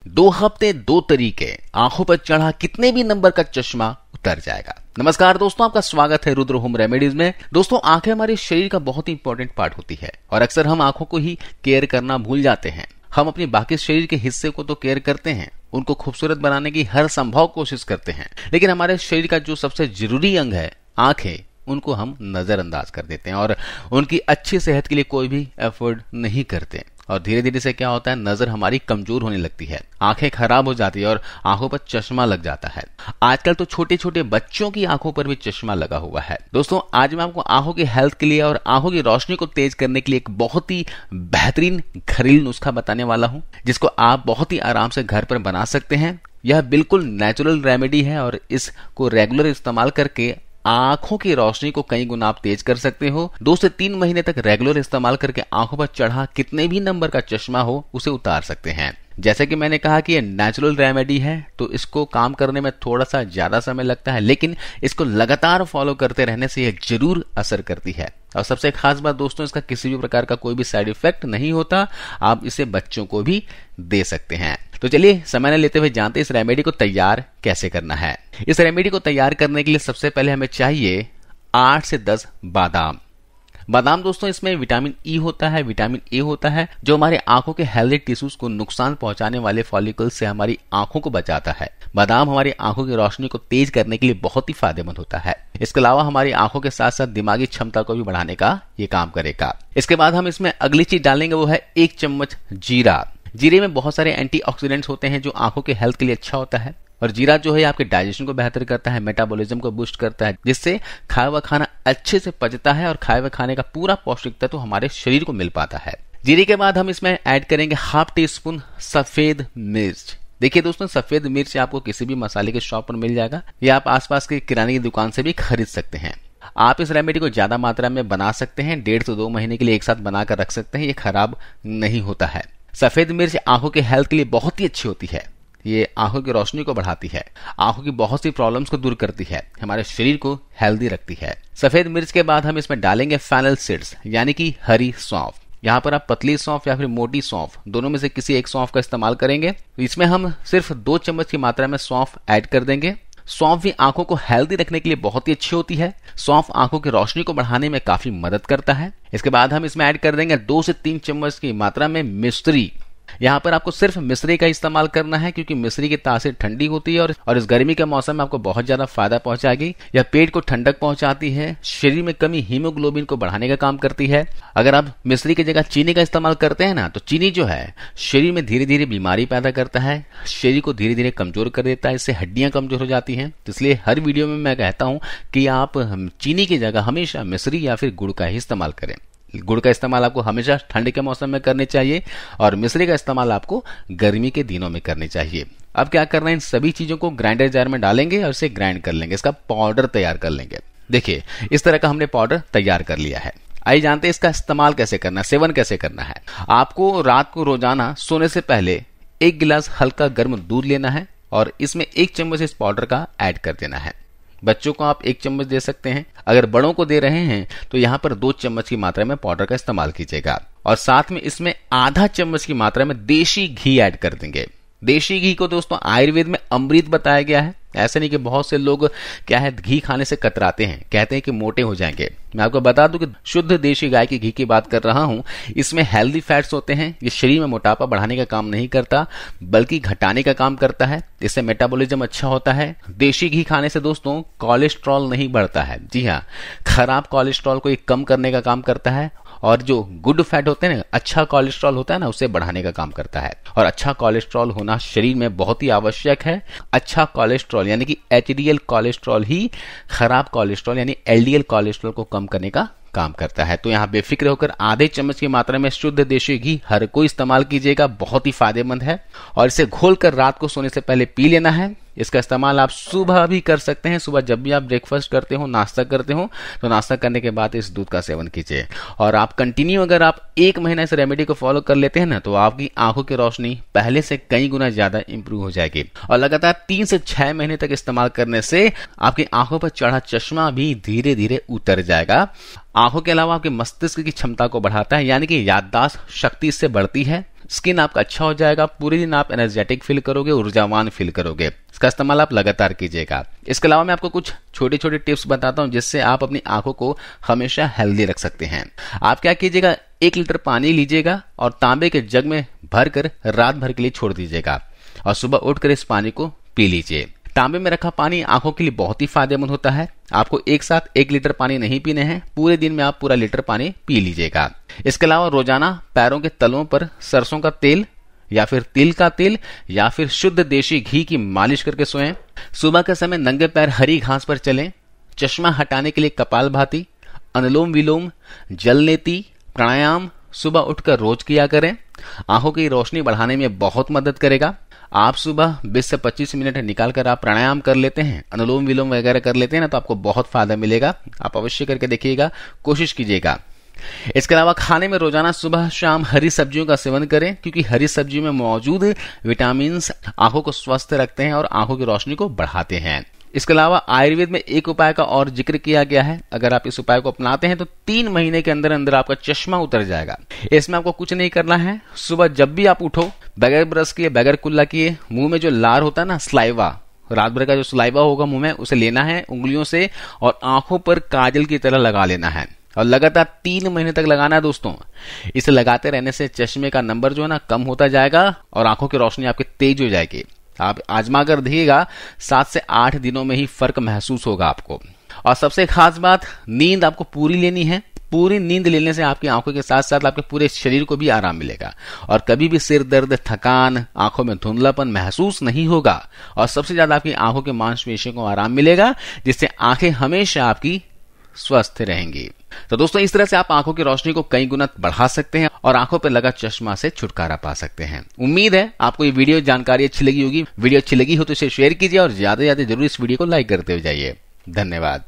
2 हफ्ते 2 तरीके, आंखों पर चढ़ा कितने भी नंबर का चश्मा उतर जाएगा। नमस्कार दोस्तों, आपका स्वागत है रुद्र होम रेमेडीज में। दोस्तों, आंखें हमारे शरीर का बहुत ही इंपॉर्टेंट पार्ट होती है और अक्सर हम आंखों को ही केयर करना भूल जाते हैं। हम अपनी बाकी शरीर के हिस्से को तो केयर करते हैं, उनको खूबसूरत बनाने की हर संभव कोशिश करते हैं, लेकिन हमारे शरीर का जो सबसे जरूरी अंग है आंखें, उनको हम नजरअंदाज कर देते हैं और उनकी अच्छी सेहत के लिए कोई भी एफर्ट नहीं करते। और धीरे धीरे से क्या होता है, नजर हमारी कमजोर होने लगती है, आंखें खराब हो जाती है और आंखों पर चश्मा लग जाता है। आजकल तो छोटे छोटे बच्चों की आंखों पर भी चश्मा लगा हुआ है। दोस्तों, आज मैं आपको आंखों की हेल्थ के लिए और आंखों की रोशनी को तेज करने के लिए एक बहुत ही बेहतरीन घरेलू नुस्खा बताने वाला हूं, जिसको आप बहुत ही आराम से घर पर बना सकते हैं। यह बिल्कुल नेचुरल रेमेडी है और इसको रेगुलर इस्तेमाल करके आंखों की रोशनी को कई गुना आप तेज कर सकते हो। 2 से 3 महीने तक रेगुलर इस्तेमाल करके आंखों पर चढ़ा कितने भी नंबर का चश्मा हो उसे उतार सकते हैं। जैसे कि मैंने कहा कि ये नेचुरल रेमेडी है, तो इसको काम करने में थोड़ा सा ज्यादा समय लगता है, लेकिन इसको लगातार फॉलो करते रहने से यह जरूर असर करती है। और सबसे खास बात दोस्तों, इसका किसी भी प्रकार का कोई भी साइड इफेक्ट नहीं होता। आप इसे बच्चों को भी दे सकते हैं। तो चलिए समय न लेते हुए जानते इस रेमेडी को तैयार कैसे करना है। इस रेमेडी को तैयार करने के लिए सबसे पहले हमें चाहिए 8 से 10 बादाम। बादाम दोस्तों, इसमें विटामिन ई होता है, विटामिन ए होता है, जो हमारे आंखों के हेल्दी टिश्यूज को नुकसान पहुंचाने वाले फॉलिकल से हमारी आंखों को बचाता है। बादाम हमारी आंखों की रोशनी को तेज करने के लिए बहुत ही फायदेमंद होता है। इसके अलावा हमारी आंखों के साथ साथ दिमागी क्षमता को भी बढ़ाने का ये काम करेगा। इसके बाद हम इसमें अगली चीज डालेंगे, वो है 1 चम्मच जीरा। जीरे में बहुत सारे एंटीऑक्सीडेंट्स होते हैं जो आंखों के हेल्थ के लिए अच्छा होता है। और जीरा जो है आपके डाइजेशन को बेहतर करता है, मेटाबॉलिज्म को बूस्ट करता है, जिससे खाया हुआ खाना अच्छे से पचता है और खाए हुए खाने का पूरा पौष्टिक तत्व हमारे शरीर को मिल पाता है। जीरे के बाद हम इसमें ऐड करेंगे 1/2 टीस्पून सफेद मिर्च। देखिए दोस्तों, सफेद मिर्च आपको किसी भी मसाले के शॉप पर मिल जाएगा या आप आसपास के किराने की दुकान से भी खरीद सकते हैं। आप इस रेमेडी को ज्यादा मात्रा में बना सकते हैं, 1.5 से 2 महीने के लिए एक साथ बनाकर रख सकते हैं, ये खराब नहीं होता है। सफेद मिर्च आंखों के हेल्थ के लिए बहुत ही अच्छी होती है। ये आंखों की रोशनी को बढ़ाती है, आंखों की बहुत सी प्रॉब्लम्स को दूर करती है, हमारे शरीर को हेल्दी रखती है। सफेद मिर्च के बाद हम इसमें डालेंगे फेनल सीड्स, यानी कि हरी सौंफ। यहाँ पर आप पतली सौंफ या फिर मोटी सौंफ, दोनों में से किसी एक सौंफ का इस्तेमाल करेंगे। इसमें हम सिर्फ 2 चम्मच की मात्रा में सौंफ ऐड कर देंगे। सौंफ भी आंखों को हेल्दी रखने के लिए बहुत ही अच्छी होती है। सौंफ आंखों की रोशनी को बढ़ाने में काफी मदद करता है। इसके बाद हम इसमें ऐड कर देंगे 2 से 3 चम्मच की मात्रा में मिश्री। यहाँ पर आपको सिर्फ मिश्री का इस्तेमाल करना है, क्योंकि मिश्री की तासीर ठंडी होती है और इस गर्मी के मौसम में आपको बहुत ज्यादा फायदा पहुंचाएगी। यह पेट को ठंडक पहुंचाती है, शरीर में कमी हीमोग्लोबिन को बढ़ाने का काम करती है। अगर आप मिश्री की जगह चीनी का इस्तेमाल करते हैं ना, तो चीनी जो है शरीर में धीरे धीरे बीमारी पैदा करता है, शरीर को धीरे धीरे कमजोर कर देता है, इससे हड्डियां कमजोर हो जाती हैं। इसलिए हर वीडियो में मैं कहता हूं कि आप चीनी की जगह हमेशा मिश्री या फिर गुड़ का ही इस्तेमाल करें। गुड़ का इस्तेमाल आपको हमेशा ठंड के मौसम में करनी चाहिए और मिश्री का इस्तेमाल आपको गर्मी के दिनों में करनी चाहिए। अब क्या करना है, इन सभी चीजों को ग्राइंडर जार में डालेंगे और इसे ग्राइंड कर लेंगे, इसका पाउडर तैयार कर लेंगे। देखिए, इस तरह का हमने पाउडर तैयार कर लिया है। आइए जानते हैं इसका इस्तेमाल कैसे करना है, सेवन कैसे करना है। आपको रात को रोजाना सोने से पहले 1 गिलास हल्का गर्म दूध लेना है और इसमें 1 चम्मच इस पाउडर का ऐड कर देना है। बच्चों को आप 1 चम्मच दे सकते हैं, अगर बड़ों को दे रहे हैं तो यहाँ पर 2 चम्मच की मात्रा में पाउडर का इस्तेमाल कीजिएगा। और साथ में इसमें आधा चम्मच की मात्रा में देशी घी ऐड कर देंगे। देशी घी को दोस्तों आयुर्वेद में अमृत बताया गया है। ऐसे नहीं कि बहुत से लोग क्या है, घी खाने से कतराते हैं, कहते हैं कि मोटे हो जाएंगे। मैं आपको बता दूं कि शुद्ध देशी गाय की घी की बात कर रहा हूं। इसमें हेल्दी फैट्स होते हैं, ये शरीर में मोटापा बढ़ाने का काम नहीं करता बल्कि घटाने का काम करता है। इससे मेटाबॉलिज्म अच्छा होता है। देशी घी खाने से दोस्तों कोलेस्ट्रॉल नहीं बढ़ता है। जी हाँ, खराब कोलेस्ट्रॉल को ये कम करने का काम करता है और जो गुड फैट होते हैं ना, अच्छा कोलेस्ट्रॉल होता है ना, उसे बढ़ाने का काम करता है। और अच्छा कोलेस्ट्रॉल होना शरीर में बहुत ही आवश्यक है। अच्छा कोलेस्ट्रॉल यानी कि एचडीएल कोलेस्ट्रॉल ही खराब कोलेस्ट्रॉल यानी एलडीएल कोलेस्ट्रॉल को कम करने का काम करता है। तो यहाँ बेफिक्र होकर आधे चम्मच की मात्रा में शुद्ध देशी घी हर कोई इस्तेमाल कीजिएगा, बहुत ही फायदेमंद है। और इसे घोलकर रात को सोने से पहले पी लेना है। इसका इस्तेमाल आप सुबह भी कर सकते हैं। सुबह जब भी आप ब्रेकफास्ट करते हो, नाश्ता करते हो, तो नाश्ता करने के बाद इस दूध का सेवन कीजिए। और आप कंटिन्यू अगर आप 1 महीना इस रेमेडी को फॉलो कर लेते हैं ना, तो आपकी आंखों की रोशनी पहले से कई गुना ज्यादा इंप्रूव हो जाएगी। और लगातार 3 से 6 महीने तक इस्तेमाल करने से आपकी आंखों पर चढ़ा चश्मा भी धीरे धीरे उतर जाएगा। आंखों के अलावा आपके मस्तिष्क की क्षमता को बढ़ाता है, यानी कि याददाश्त शक्ति इससे बढ़ती है। स्किन आपका अच्छा हो जाएगा, पूरे दिन आप एनर्जेटिक फील करोगे, ऊर्जावान फील करोगे। इसका इस्तेमाल आप लगातार कीजिएगा। इसके अलावा मैं आपको कुछ छोटे छोटे टिप्स बताता हूं जिससे आप अपनी आंखों को हमेशा हेल्दी रख सकते हैं। आप क्या कीजिएगा, 1 लीटर पानी लीजिएगा और तांबे के जग में भरकर रात भर के लिए छोड़ दीजिएगा और सुबह उठकर इस पानी को पी लीजिए। तांबे में रखा पानी आंखों के लिए बहुत ही फायदेमंद होता है। आपको एक साथ 1 लीटर पानी नहीं पीने हैं, पूरे दिन में आप पूरा लीटर पानी पी लीजिएगा। इसके अलावा रोजाना पैरों के तलों पर सरसों का तेल या फिर तिल का तेल या फिर शुद्ध देशी घी की मालिश करके सोएं। सुबह के समय नंगे पैर हरी घास पर चलें। चश्मा हटाने के लिए कपालभाति, अनुलोम विलोम, जलनेति, प्राणायाम सुबह उठकर रोज किया करें। आंखों की रोशनी बढ़ाने में बहुत मदद करेगा। आप सुबह 20 से 25 मिनट निकालकर आप प्राणायाम कर लेते हैं, अनुलोम विलोम वगैरह कर लेते हैं ना, तो आपको बहुत फायदा मिलेगा। आप अवश्य करके देखिएगा, कोशिश कीजिएगा। इसके अलावा खाने में रोजाना सुबह शाम हरी सब्जियों का सेवन करें, क्योंकि हरी सब्जियों में मौजूद विटामिन आंखों को स्वस्थ रखते हैं और आंखों की रोशनी को बढ़ाते हैं। इसके अलावा आयुर्वेद में एक उपाय का और जिक्र किया गया है। अगर आप इस उपाय को अपनाते हैं तो 3 महीने के अंदर अंदर आपका चश्मा उतर जाएगा। इसमें आपको कुछ नहीं करना है। सुबह जब भी आप उठो, बगैर ब्रश किए, बगैर कुल्ला किए, मुंह में जो लार होता है ना, स्लाइवा, रात भर का जो स्लाइवा होगा मुंह में, उसे लेना है उंगलियों से और आंखों पर काजल की तरह लगा लेना है और लगातार 3 महीने तक लगाना है दोस्तों। इसे लगाते रहने से चश्मे का नंबर जो है ना कम होता जाएगा और आंखों की रोशनी आपकी तेज हो जाएगी। आप आजमा कर देखिएगा, 7 से 8 दिनों में ही फर्क महसूस होगा आपको। और सबसे खास बात, नींद आपको पूरी लेनी है। पूरी नींद लेने से आपकी आंखों के साथ साथ आपके पूरे शरीर को भी आराम मिलेगा और कभी भी सिर दर्द, थकान, आंखों में धुंधलापन महसूस नहीं होगा। और सबसे ज्यादा आपकी आंखों के मांसपेशियों को आराम मिलेगा, जिससे आंखें हमेशा आपकी स्वस्थ रहेंगी। तो दोस्तों, इस तरह से आप आंखों की रोशनी को कई गुना बढ़ा सकते हैं और आंखों पर लगा चश्मा से छुटकारा पा सकते हैं। उम्मीद है आपको ये वीडियो जानकारी अच्छी लगी होगी। वीडियो अच्छी लगी हो तो इसे शेयर कीजिए और ज्यादा से ज्यादा जरूर इस वीडियो को लाइक करते हुए जाइए। धन्यवाद।